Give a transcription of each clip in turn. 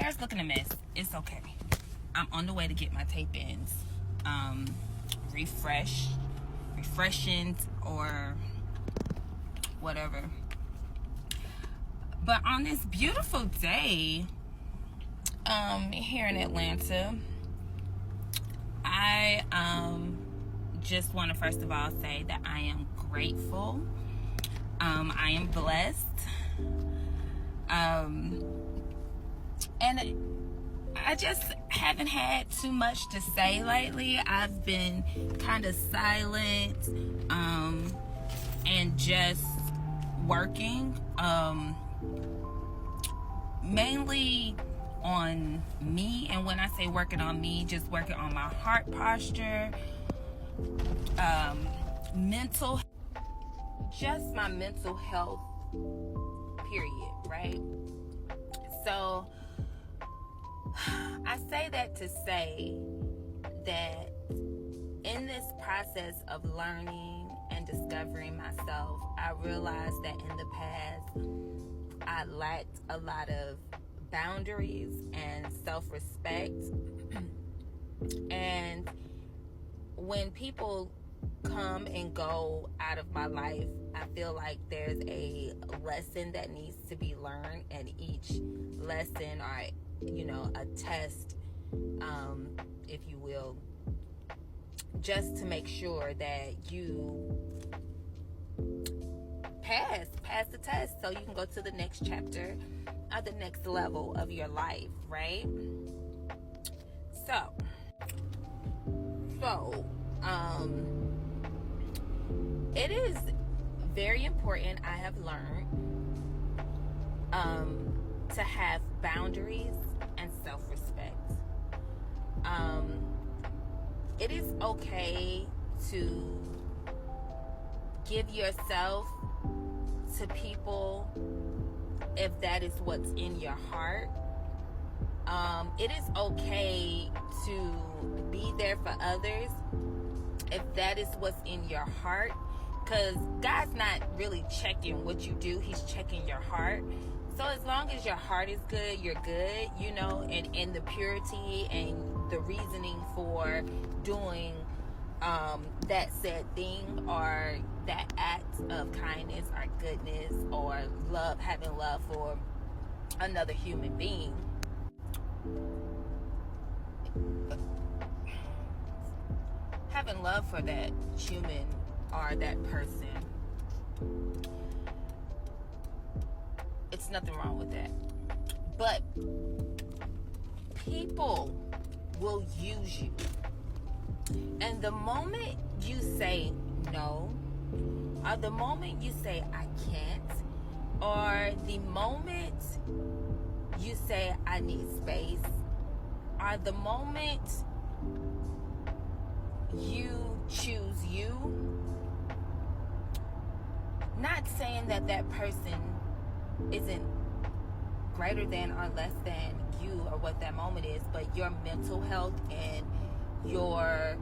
hair's looking a mess. It's okay. I'm on the way to get my tape-ins refreshened, or whatever. But on this beautiful day here in Atlanta, I just want to first of all say that I am grateful. I am blessed. And I just haven't had too much to say lately. I've been kind of silent and just working mainly on me. And when I say working on me, just working on my heart posture, just my mental health, period, right? So I say that to say that in this process of learning and discovering myself, I realized that in the past I lacked a lot of boundaries and self-respect. And when people come and go out of my life, I feel like there's a lesson that needs to be learned, and each lesson, or a test, if you will, just to make sure that you pass the test so you can go to the next chapter or the next level of your life, right? So it is very important, I have learned, to have boundaries and self-respect. It is okay to give yourself to people if that is what's in your heart. It is okay to be there for others if that is what's in your heart, because God's not really checking what you do, he's checking your heart. So as long as your heart is good, you're good, and in the purity and the reasoning for doing that said thing, or that act of kindness or goodness or love, having love for another human being. Having love for that human or that person, it's nothing wrong with that. But people will use you. And the moment you say no, or the moment you say I can't, or the moment you say I need space, or the moment you choose you, not saying that that person isn't greater than or less than you or what that moment is, but your mental health and your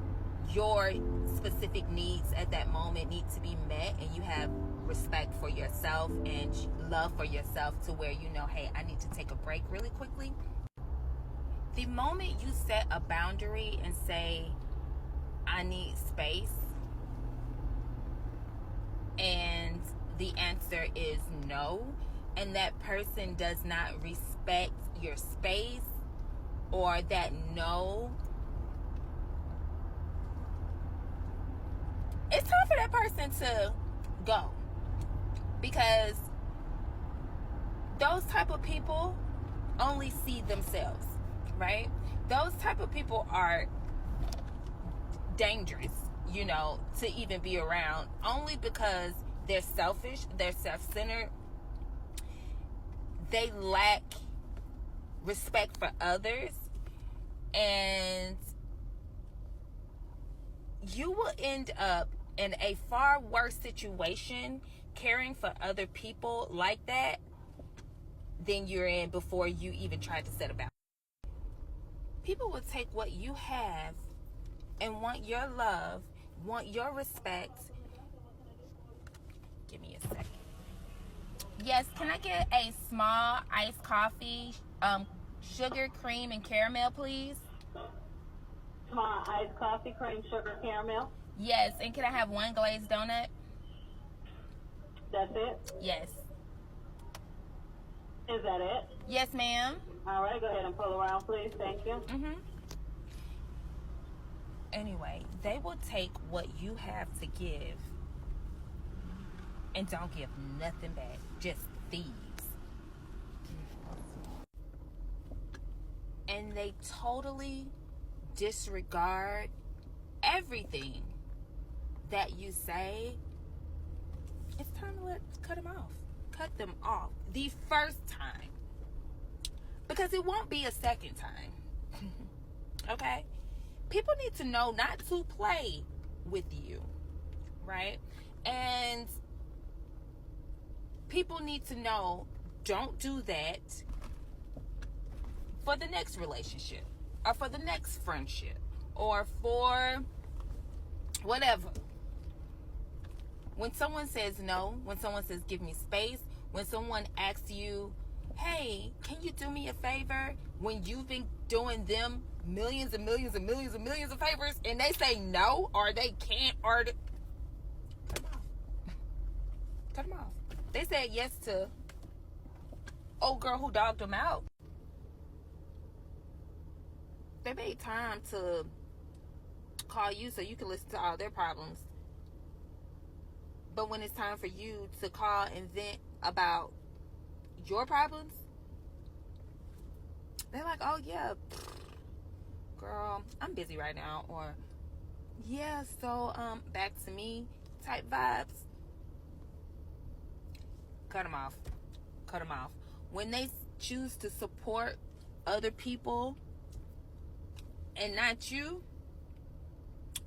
specific needs at that moment need to be met, and you have respect for yourself and love for yourself to where hey, I need to take a break really quickly. The moment you set a boundary and say I need space, and the answer is no, and that person does not respect your space, or that no, it's time for that person to go. Because those type of people only see themselves, right? Those type of people are dangerous, to even be around, only because they're selfish, they're self-centered, they lack respect for others, and you will end up in a far worse situation caring for other people like that than you're in before you even tried to set about. People will take what you have and want your love, want your respect. Give me a second. Yes, can I get a small iced coffee, sugar, cream, and caramel, please. Small iced coffee, cream, sugar, caramel. Yes, and can I have one glazed donut? That's it? Yes. Is that it? Yes, ma'am. All right, go ahead and pull around, please. Thank you. Anyway, they will take what you have to give and don't give nothing back. Just thieves. And they totally disregard everything that you say. It's time to cut them off. Cut them off the first time, because it won't be a second time. Okay? People need to know not to play with you, right? And people need to know, don't do that for the next relationship or for the next friendship or for whatever. When someone says no, when someone says give me space, when someone asks you, hey, can you do me a favor? When you've been doing them millions and millions and millions and millions of favors and they say no, or they can't, or cut them off. Cut them off. They said yes to old girl who dogged them out. They made time to call you so you can listen to all their problems. But when it's time for you to call and vent about your problems, they're like, oh yeah, girl, I'm busy right now. Or, yeah, so back to me type vibes. Cut them off. Cut them off. When they choose to support other people and not you,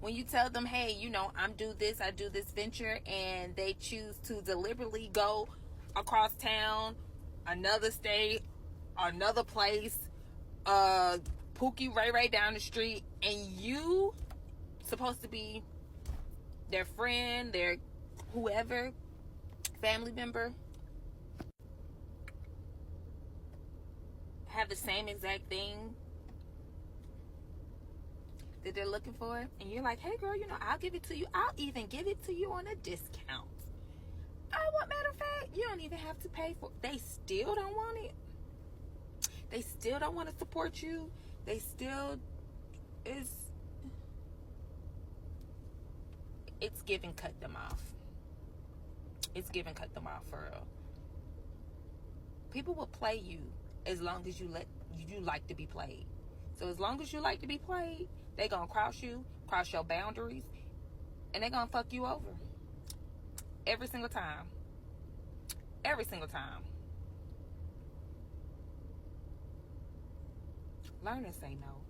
when you tell them, hey, I do this venture, and they choose to deliberately go across town, another state, another place, Pookie Ray down the street, and you supposed to be their friend, their whoever, family member, have the same exact thing that they're looking for, and you're like, hey girl, I'll give it to you. I'll even give it to you on a discount. Oh, what matter of fact, you don't even have to pay for it. They still don't want it. They still don't want to support you. They still it's giving cut them off. It's giving cut them off for real. People will play you as long as you like to be played. So as long as you like to be played, they gonna cross your boundaries, and they gonna fuck you over. Every single time. Every single time. Learn to say no.